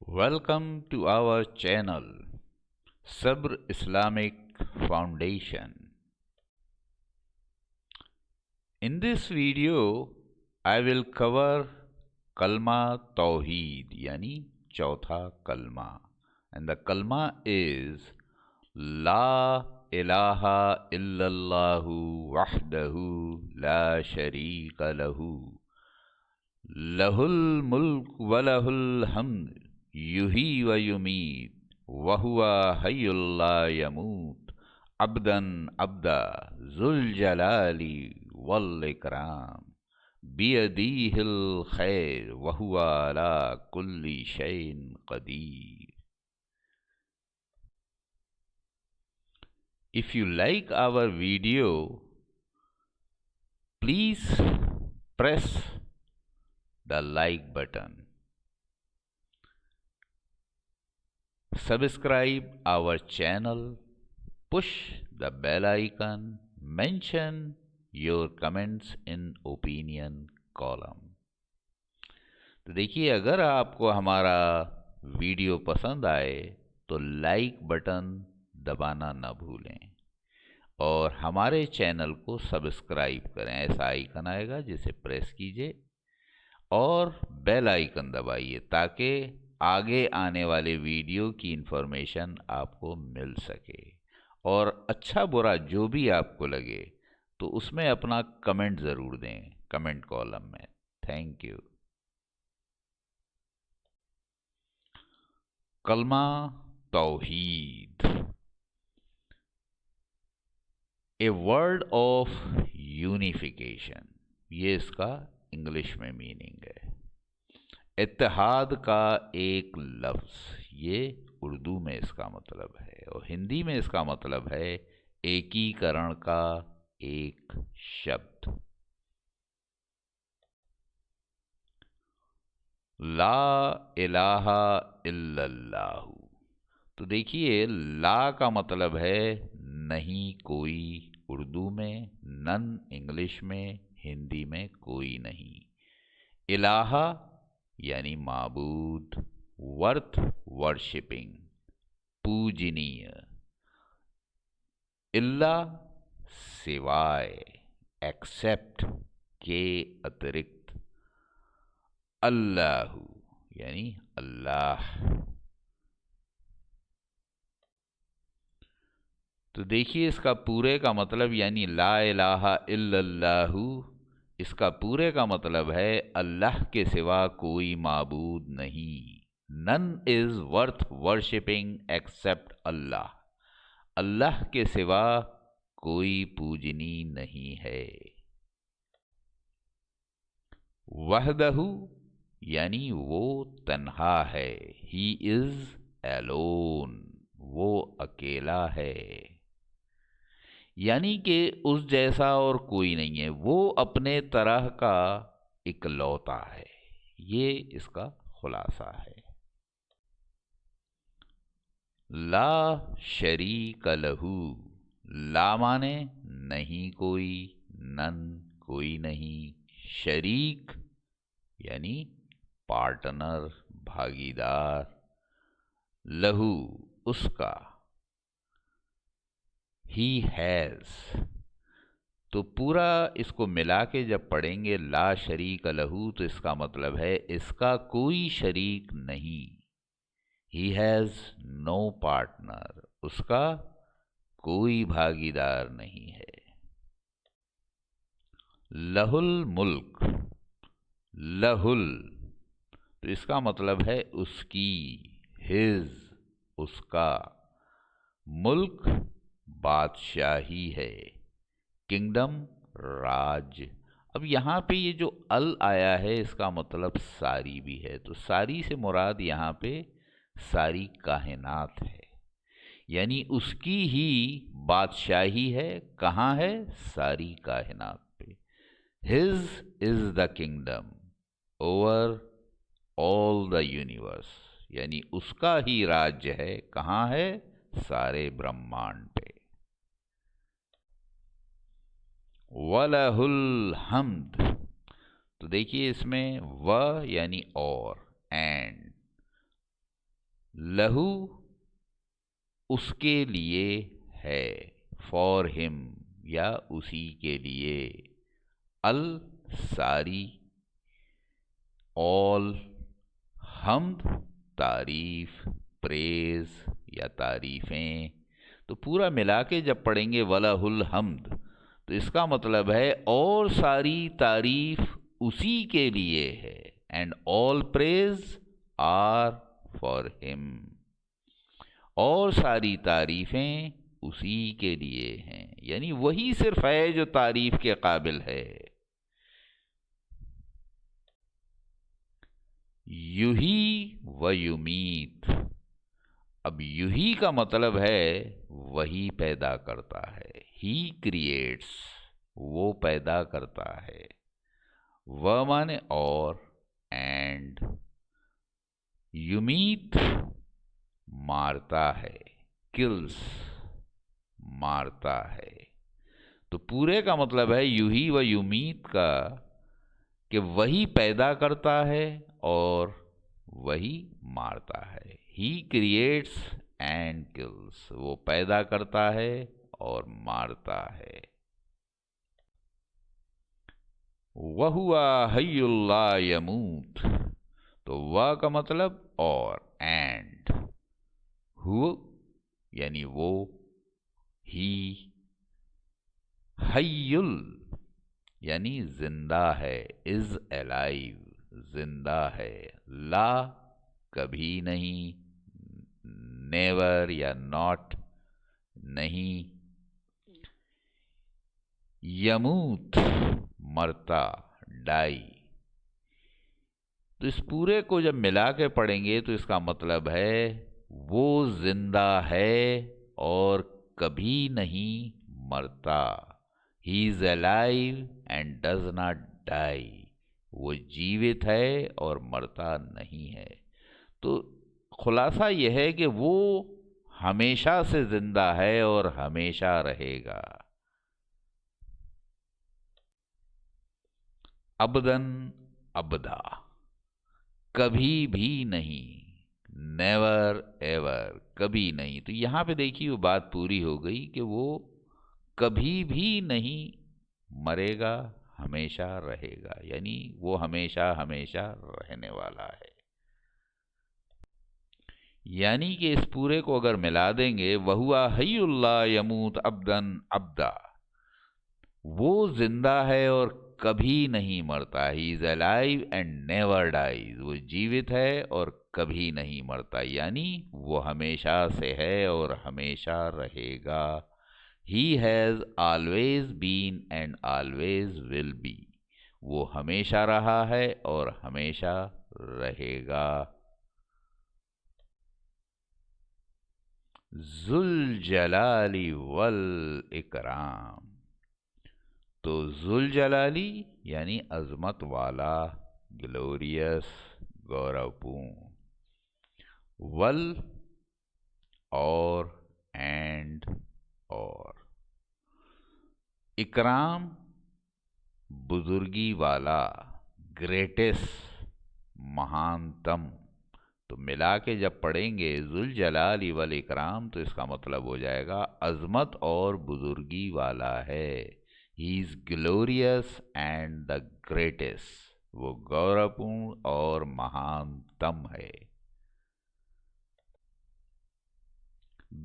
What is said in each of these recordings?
Welcome to our channel, Sabr Islamic Foundation. In this video, I will cover Kalma Tawheed, yani चौथा कलमा. And the kalma is La ilaha illallahu wahdahu la sharika lahu. Lahul mulk wa lahul hamd. युही व युमीत वहुआ हय्युल्ला यमूत अब्दन अब्दा जुल जलाली वल इकराम बियदीहिल खैर वहुआ अला कुल्ली शैइन Qadeer. If you like our video, please press the like button. Subscribe our channel, push the bell icon, mention your comments in opinion column. तो देखिए, अगर आपको हमारा वीडियो पसंद आए तो लाइक बटन दबाना ना भूलें और हमारे चैनल को सब्सक्राइब करें. ऐसा आइकन आएगा जिसे प्रेस कीजिए और बेल आइकन दबाइए ताकि आगे आने वाले वीडियो की इन्फॉर्मेशन आपको मिल सके. और अच्छा बुरा जो भी आपको लगे तो उसमें अपना कमेंट ज़रूर दें कमेंट कॉलम में. Thank you. कलमा तौहीद, ए वर्ड ऑफ यूनिफिकेशन, ये इसका इंग्लिश में मीनिंग है. इत्तेहाद का एक लफ्ज़, ये उर्दू में इसका मतलब है और हिंदी में इसका मतलब है एकीकरण का एक शब्द. ला इलाहा इल्लल्लाहु. तो देखिए, ला का मतलब है नहीं कोई उर्दू में, नन इंग्लिश में, हिंदी में कोई नहीं. इलाहा यानी माबूद, वर्थ वर्शिपिंग, पूजनीय. इल्ला सिवाय, एक्सेप्ट के अतिरिक्त. अल्लाहु यानी अल्लाह. तो देखिए, इसका पूरे का मतलब यानी ला इलाहा इल्लल्लाहु, इसका पूरे का मतलब है अल्लाह के सिवा कोई माबूद नहीं. None is worth worshipping except Allah. अल्लाह के सिवा कोई पूजनी नहीं है. वहदहु यानी वो तन्हा है. ही इज एलोन, वो अकेला है. यानी कि उस जैसा और कोई नहीं है, वो अपने तरह का इकलौता है. ये इसका खुलासा है. ला शरीक लहू, ला माने नहीं कोई, नन कोई नहीं, शरीक यानी पार्टनर, भागीदार, लहू उसका, ही हैज़. तो पूरा इसको मिला के जब पढ़ेंगे ला शरीक लहू तो इसका मतलब है इसका कोई शरीक नहीं. ही हैज़ नो पार्टनर, उसका कोई भागीदार नहीं है. लहुल मुल्क, लहुल तो इसका मतलब है उसकी, हिज उसका. मुल्क बादशाही है, किंगडम राज. अब यहाँ पे ये जो अल आया है इसका मतलब सारी भी है. तो सारी से मुराद यहाँ पे सारी कायनात है, यानी उसकी ही बादशाही है. कहाँ है? सारी कायनात पे. His is the kingdom over all the universe, यानी उसका ही राज्य है. कहाँ है? सारे ब्रह्मांड पे. वलहुल हम्द, तो देखिए इसमें व यानी और, एंड, लहू उसके लिए है, फॉर हिम या उसी के लिए। अल सारी, ऑल, हम्द तारीफ, प्रेज या तारीफ़ें। तो पूरा मिला के जब पढ़ेंगे वलहुल हम्द, तो इसका मतलब है और सारी तारीफ उसी के लिए है। And all praise are for him, और सारी तारीफें उसी के लिए हैं, यानी वही सिर्फ है जो तारीफ के काबिल है। युही व युमीत, अब युही का मतलब है वही पैदा करता है, ही क्रिएट्स, वो पैदा करता है। व माने और, एंड, युमीत मारता है, किल्स मारता है। तो पूरे का मतलब है युही व युमीत का कि वही पैदा करता है और वही मारता है। ही क्रिएट्स एंड किल्स, वो पैदा करता है और मारता है। वहुआ हय्युल्ला यमूत, तो वह का मतलब और, एंड, हु यानी वो, ही, हय्युल यानी जिंदा है, इज अलाइव, जिंदा है। ला कभी नहीं, नेवर या नॉट नहीं। यमूत मरता, डाई। तो इस पूरे को जब मिला के पढ़ेंगे तो इसका मतलब है वो जिंदा है और कभी नहीं मरता। He is alive and does not die, वो जीवित है और मरता नहीं है। तो खुलासा यह है कि वो हमेशा से जिंदा है और हमेशा रहेगा। अबदन अबदा, कभी भी नहीं, नेवर एवर, कभी नहीं। तो यहां पे देखिए वो बात पूरी हो गई कि वो कभी भी नहीं मरेगा, हमेशा रहेगा, यानी वो हमेशा हमेशा रहने वाला है। यानी कि इस पूरे को अगर मिला देंगे, वहुआ हय्युल्ला यमूत अबदन अब्दा, वो जिंदा है और कभी नहीं मरता। He is alive and never dies, वो जीवित है और कभी नहीं मरता, यानी वो हमेशा से है और हमेशा रहेगा। He has always been and always will be, वो हमेशा रहा है और हमेशा रहेगा। जुल जलाली वल इकराम, तो जुल जलाली यानी अजमत वाला, ग्लोरियस, गौरवपूर्ण। वल और, एंड और। इकराम बुजुर्गी वाला, ग्रेटेस्ट, महानतम। तो मिला के जब पढ़ेंगे जुल जलाली वल इकराम, तो इसका मतलब हो जाएगा अजमत और बुजुर्गी वाला है। He is glorious and the greatest, वो गौरवपूर्ण और महानतम है।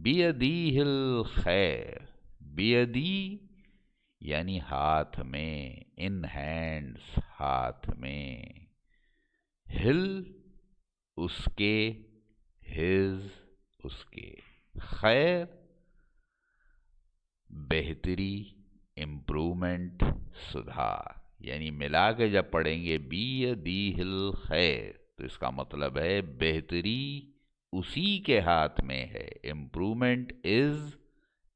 बियदीहिल खैर, बियदी यानी हाथ में, इन हैंड्स, हाथ में। हिल उसके, हिज उसके। खैर बेहतरी, इम्प्रूवमेंट, सुधार। यानी मिला के जब पढ़ेंगे बियदीहिल खैर, तो इसका मतलब है बेहतरी उसी के हाथ में है। Improvement is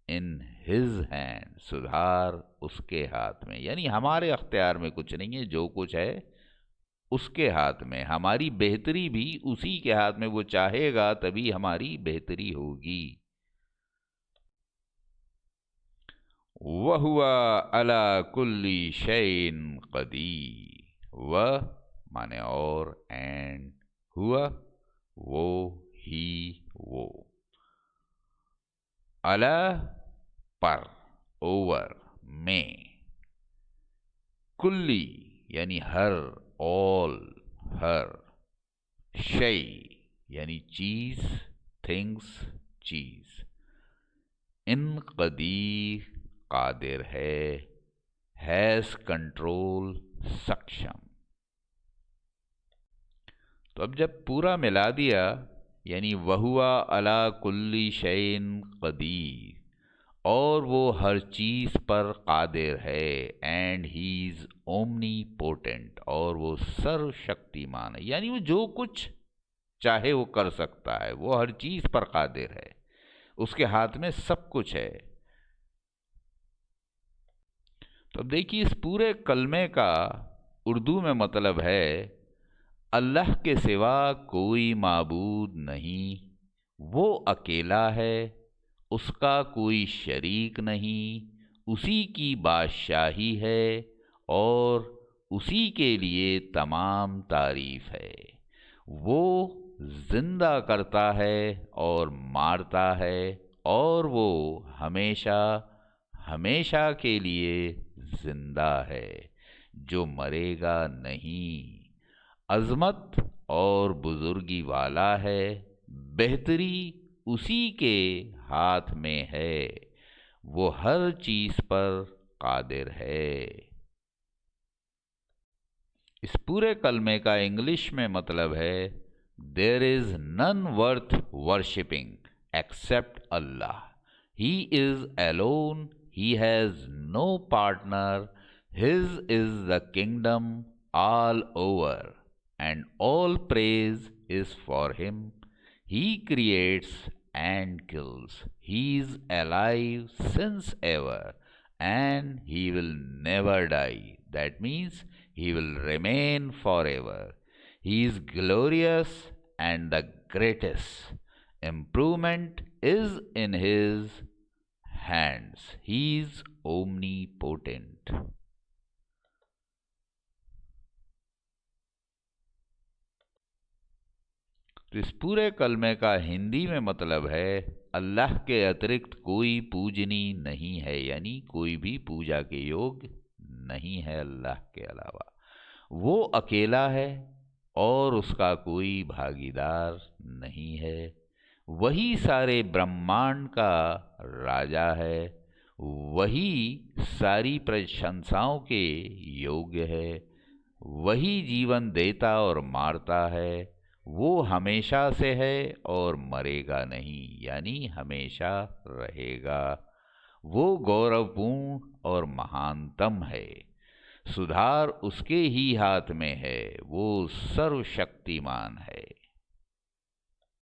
in his hand, सुधार उसके हाथ में, यानी हमारे अख्तियार में कुछ नहीं है, जो कुछ है उसके हाथ में। हमारी बेहतरी भी उसी के हाथ में, वो चाहेगा तभी हमारी बेहतरी होगी। वहुआ अला कुल्ली शैइन कदीर, वह माने और, एंड, हुआ वो, ही, वो। अला, पर, ओवर, में। कुल्ली यानी हर, ऑल, हर। शै यानी चीज, थिंग्स, चीज। इन कदीर, कादिर है। हैज कंट्रोल, सक्षम। तो अब जब पूरा मिला दिया, यानी वहुआ अला कुल्ली शैइन कदीर, और वो हर चीज़ पर कादिर है। And he is omni potent, और वो सर्वशक्तिमान है, यानी वो जो कुछ चाहे वो कर सकता है, वो हर चीज़ पर कादिर है, उसके हाथ में सब कुछ है। तो अब देखिए, इस पूरे कलमे का उर्दू में मतलब है, अल्लाह के सिवा कोई माबूद नहीं, वो अकेला है, उसका कोई शरीक नहीं, उसी की बादशाही है, और उसी के लिए तमाम तारीफ है। वो जिंदा करता है और मारता है, और वो हमेशा हमेशा के लिए जिंदा है, जो मरेगा नहीं। अज़मत और बुजुर्गी वाला है, बेहतरी उसी के हाथ में है, वो हर चीज पर कादिर है। इस पूरे कलमे का इंग्लिश में मतलब है, there is none worth worshipping except Allah. He is alone, he has no partner, his is the kingdom all over, and all praise is for him. He creates and kills. He is alive since ever, and he will never die. That means he will remain forever. He is glorious and the greatest. Improvement is in his hands. He is omnipotent. तो इस पूरे कलमे का हिंदी में मतलब है, अल्लाह के अतिरिक्त कोई पूजनी नहीं है, यानी कोई भी पूजा के योग्य नहीं है अल्लाह के अलावा। वो अकेला है और उसका कोई भागीदार नहीं है। वही सारे ब्रह्मांड का राजा है, वही सारी प्रशंसाओं के योग्य है, वही जीवन देता और मारता है, वो हमेशा से है और मरेगा नहीं, यानी हमेशा रहेगा। वो गौरवपूर्ण और महानतम है, सुधार उसके ही हाथ में है, वो सर्वशक्तिमान है।